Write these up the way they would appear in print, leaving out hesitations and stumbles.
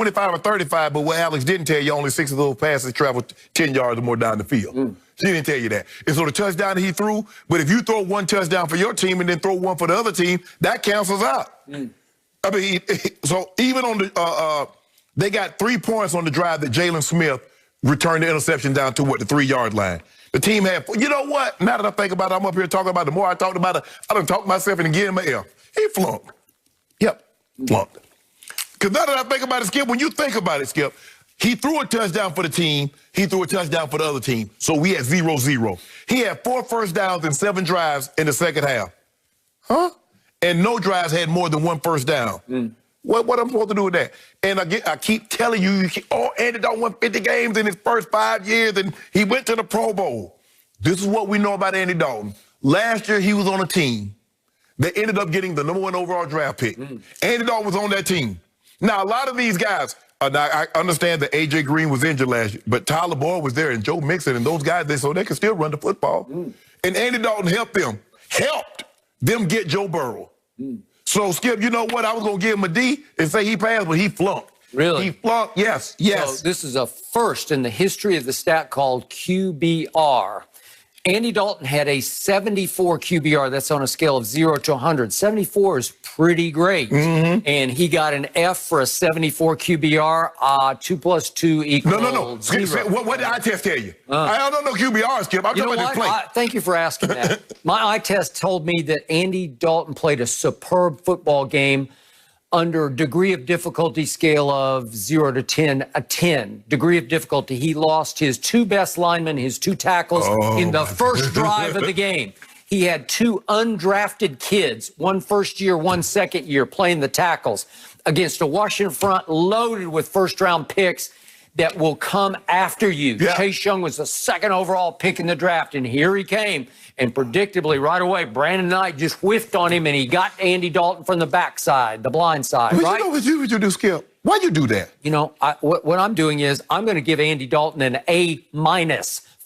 25 or 35, but what Alex didn't tell you, only 6 of those passes traveled 10 yards or more down the field. She didn't tell you that. And so the touchdown he threw, but if you throw one touchdown for your team and then throw one for the other team, that cancels out. I mean, so even on the, they got 3 points on the drive that Jalen Smith returned the interception down to, the 3-yard line. The team had, you know what? Now that I think about it, I'm up here talking about it. The more I talked about it, I done talked myself into getting my F. He flunked. Yep, flunked. Because now that I think about it, Skip, when you think about it, Skip, he threw a touchdown for the team. He threw a touchdown for the other team. So we had 0-0. He had 4 first downs and 7 drives in the second half. Huh? And no drives had more than 1 first down. What am I supposed to do with that? And I keep telling you, Andy Dalton won 50 games in his first 5 years, and he went to the Pro Bowl. This is what we know about Andy Dalton. Last year, he was on a team that ended up getting the #1 overall draft pick. Andy Dalton was on that team. Now, a lot of these guys, I understand that A.J. Green was injured last year, but Tyler Boyd was there and Joe Mixon and those guys, so they could still run the football. And Andy Dalton helped them get Joe Burrow. So, Skip, you know what? I was going to give him a D and say he passed, but he flunked. Really? He flunked, yes. So this is a first in the history of the stat called QBR. Andy Dalton had a 74 QBR. That's on a scale of 0 to 100. 74 is pretty great. And he got an F for a 74 QBR. 2 plus 2 equals No. Skip, 0. what did eye test tell you? I don't know QBR, Skip. I'm talking about this play. Thank you for asking that. My eye test told me that Andy Dalton played a superb football game under degree of difficulty scale of 0 to 10, a 10. Degree of difficulty. He lost his 2 best linemen, his 2 tackles in the first drive of the game. He had 2 undrafted kids, 1 first year, 1 second year, playing the tackles against a Washington front loaded with first-round picks that will come after you. Chase Young was the 2nd overall pick in the draft, and here he came. And predictably, right away, Brandon Knight just whiffed on him, and he got Andy Dalton from the backside, the blind side, right? You know what you do, Skip? Why'd you do that? You know, what I'm doing is I'm going to give Andy Dalton an A-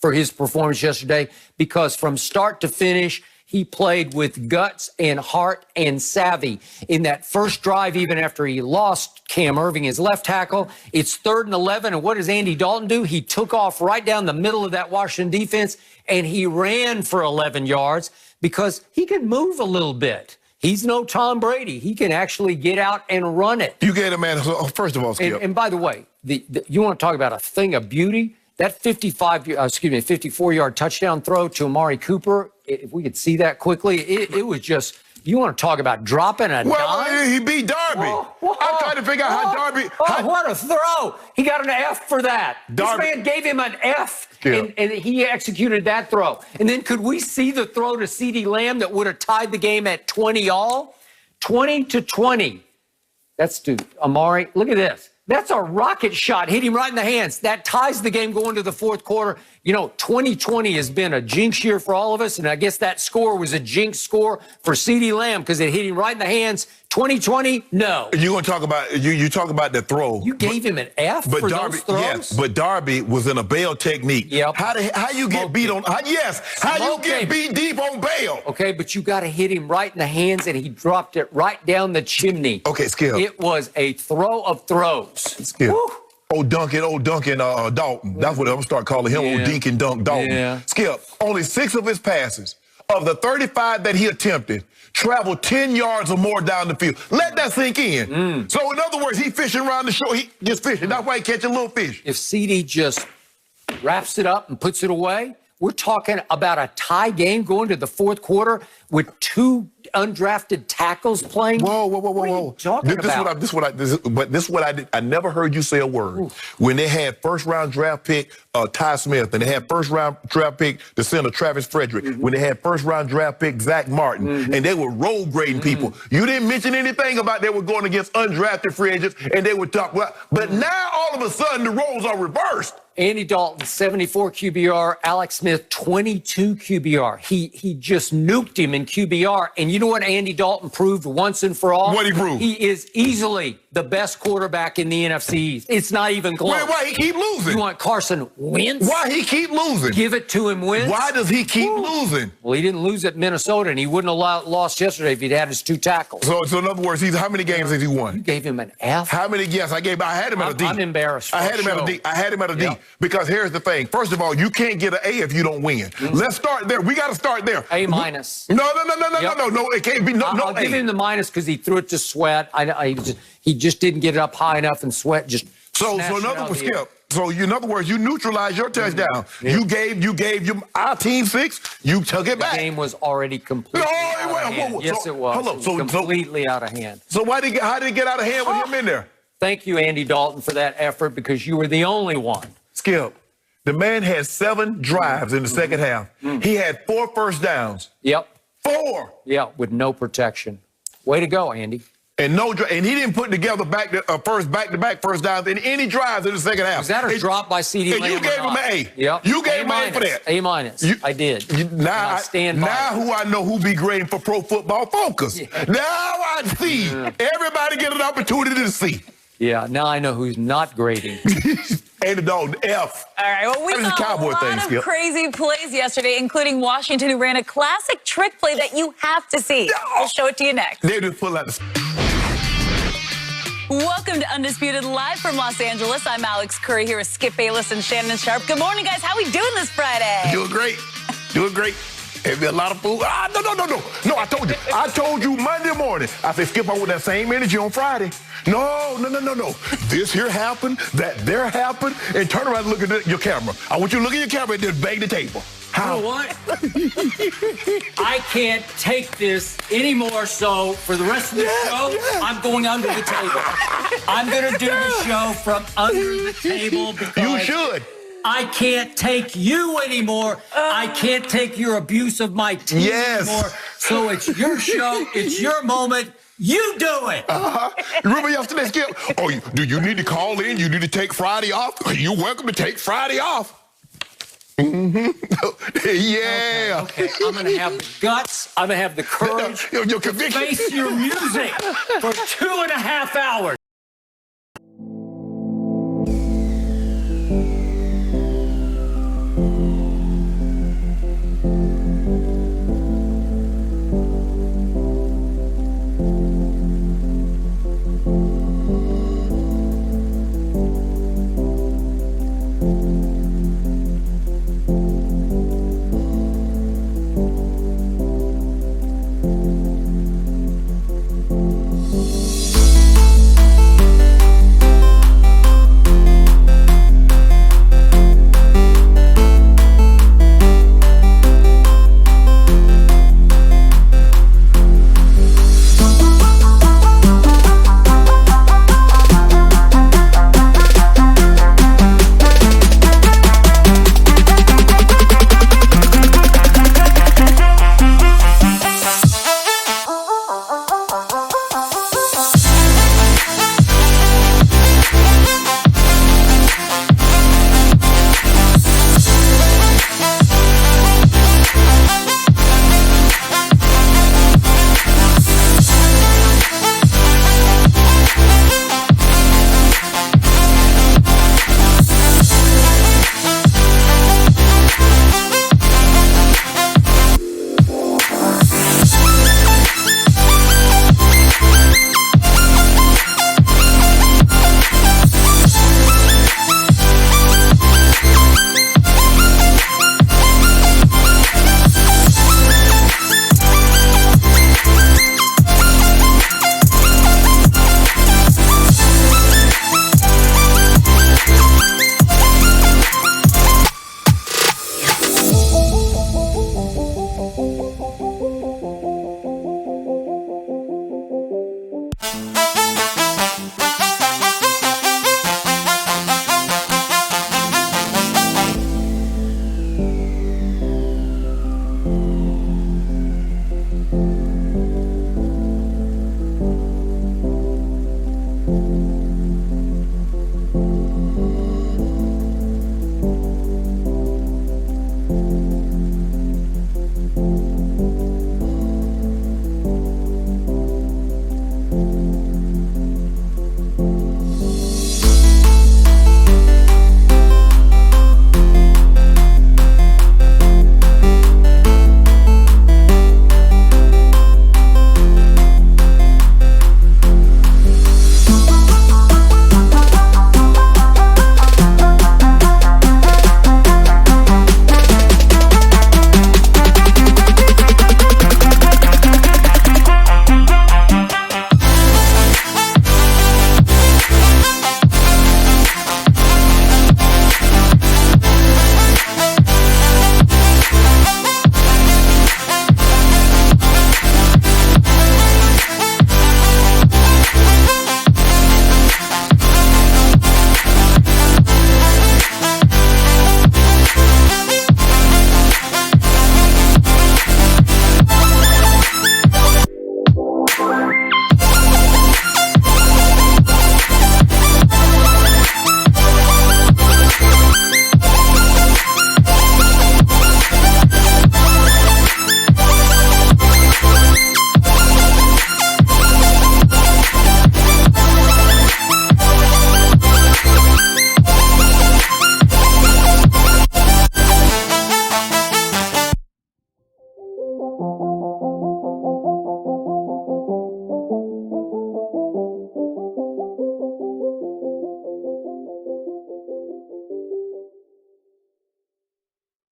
for his performance yesterday, because from start to finish, he played with guts and heart and savvy. In that first drive, even after he lost Cam Irving, his left tackle, it's 3rd and 11, and what does Andy Dalton do? He took off right down the middle of that Washington defense, and he ran for 11 yards because he can move a little bit. He's no Tom Brady. He can actually get out and run it. You get it, man. First of all, Skip. And by the way, you want to talk about a thing of beauty? That 54-yard touchdown throw to Amari Cooper, if we could see that quickly, it was just, you want to talk about dropping a dime? He beat Darby. I'm trying to figure out how Darby... what a throw. He got an F for that. Darby, this man gave him an F, and he executed that throw. And then could we see the throw to CeeDee Lamb that would have tied the game at 20-all? 20-20. That's to Amari. Look at this. That's a rocket shot. Hit him right in the hands. That ties the game going to the 4th quarter. You know, 2020 has been a jinx year for all of us, and I guess that score was a jinx score for CeeDee Lamb because it hit him right in the hands. 2020, no. You're going to talk about, you talk about the throw. You gave him an F for Darby, those throws? Yes, but Darby was in a bail technique. How you get beat on, how you get beat deep on bail? Okay, but you got to hit him right in the hands, and he dropped it right down the chimney. Okay, Skip. It was a throw of throws. Skip. Woo. Old Duncan Dalton. That's what I'm going to start calling him, Old Dink and Dunk Dalton. Skip, only 6 of his passes, of the 35 that he attempted, traveled 10 yards or more down the field. Let that sink in. So, in other words, he fishing around the shore. He just fishing. That's why he catching little fish. If CeeDee just wraps it up and puts it away, we're talking about a tie game going to the 4th quarter with 2 undrafted tackles playing. Whoa. What are you talking about? This is what I did. I never heard you say a word. When they had first-round draft pick Ty Smith, and they had first-round draft pick the center Travis Frederick, when they had first-round draft pick Zach Martin, and they were road grading people. You didn't mention anything about they were going against undrafted free agents, and they were talking. But now all of a sudden the roles are reversed. Andy Dalton, 74 QBR. Alex Smith, 22 QBR. He just nuked him in QBR. And you know what Andy Dalton proved once and for all? What he proved? He is easily the best quarterback in the NFC East. It's not even close. Wait, why he keep losing? You want Carson Wentz? Why he keep losing? Give it to him, Wentz. Why does he keep losing? Well, he didn't lose at Minnesota, and he wouldn't have lost yesterday if he'd had his 2 tackles. So in other words, how many games has he won? You gave him an F? How many? Yes, I had him at a D. I'm embarrassed. I had him at a D. I had him at a D. Yeah. Because here's the thing. First of all, you can't get an A if you don't win. Let's start there. We got to start there. A minus. No. It can't be no I'll A. give him the minus because he threw it to Sweat. He just didn't get it up high enough, and Sweat just So in other words, Skip. So in other words, you neutralized your touchdown. Yeah. You gave our team 6. You took it back. The game was already completely out of hand. Yes, it was. Hold on. It was completely out of hand. So how did it get out of hand with him in there? Thank you, Andy Dalton, for that effort because you were the only one. Skip, the man had 7 drives in the second half. He had 4 first downs. Yep. 4. Yeah, with no protection. Way to go, Andy. And he didn't put together back-to-back first downs in any drives in the second half. Was that a drop by C.D. Lamb? And you gave him an A. Yep. You gave him an A for that. A minus. I did. Now I stand by it. who I know who be grading for Pro Football Focus. Yeah. Now I see. Everybody get an opportunity to see. Yeah, now I know who's not grading. Andy Dalton, F. All right, well, we saw a lot of crazy plays yesterday, including Washington, who ran a classic trick play that you have to see. I'll show it to you next. They just pull out the... Welcome to Undisputed, live from Los Angeles. I'm Alex Curry here with Skip Bayless and Shannon Sharp. Good morning, guys. How we doing this Friday? Doing great. Doing great. There's been a lot of food. No, I told you. I told you Monday morning. I said, Skip, on with that same energy on Friday. No. This here happened, that there happened, and turn around and look at your camera. I want you to look at your camera and then bang the table. How? You know what? I can't take this anymore, so for the rest of the show, I'm going under the table. I'm going to do the show from under the table because... You should. I can't take you anymore. I can't take your abuse of my team anymore. So it's your show. It's your moment. You do it. Remember yesterday, Skip? Oh, do you need to call in? You need to take Friday off? You're welcome to take Friday off. Yeah. Okay. I'm going to have the guts. I'm going to have the courage Your to conviction. face your music for 2.5 hours.